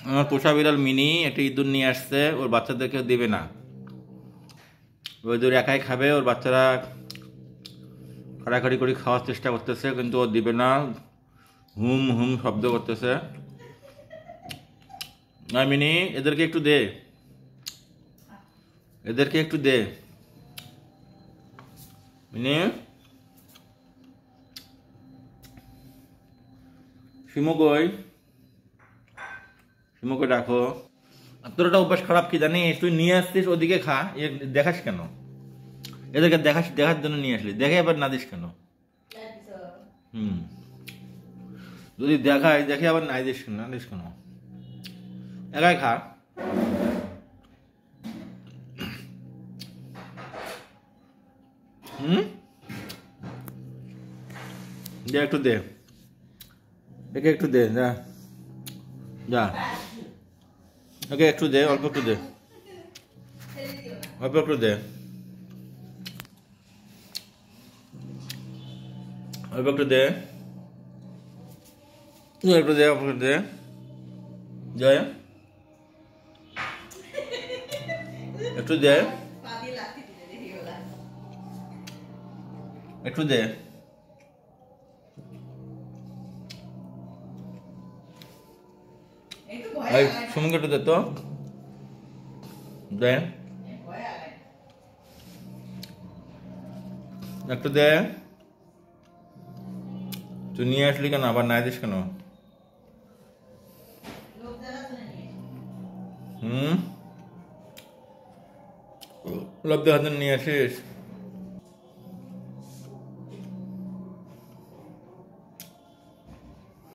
আমার পোষা বিড়াল মিনি একটা ইঁদুর নিয়ে আসছে, ওর বাচ্চাদেরকে দেবে না। ওই ইঁদুর একাই খাবে, ওর বাচ্চারা কাড়াকাড়ি করে খাওয়ার চেষ্টা করতেছে কিন্তু ও দিবে না, হুম হুম শব্দ করতেছে। না মিনি, এদেরকে একটু দে, এদেরকে একটু দে মিনি। শিমুকই, শিমুকে ডাকো। তোর একটা অভ্যাস খারাপ কি জানিস, তুই নিয়ে আসছিস ওদিকে খা, দেখাস কেন? এদেরকে দেখাস, দেখার জন্য নিয়ে আসলি, দেখে আবার না দিস কেন? হুম, যদি দেখাই দেখে আবার নাই দিস না দিস কেন? একাই খা। হুম, দে একটু দে, একে একটু দে, যা যা, ওকে একটু দে, অল্প একটু দে, অল্প একটু দে, অল্প একটু দে, একটু দে, অল্প একটু দে, জয় একটু দে, একটু দে। সুমনকে একটু দে তো, দে একটু দে। তুই নিয়ে আসলি কেন, আবার নাই দিস কেন? হুম, লোভ দেখাতে নিয়ে আসিস।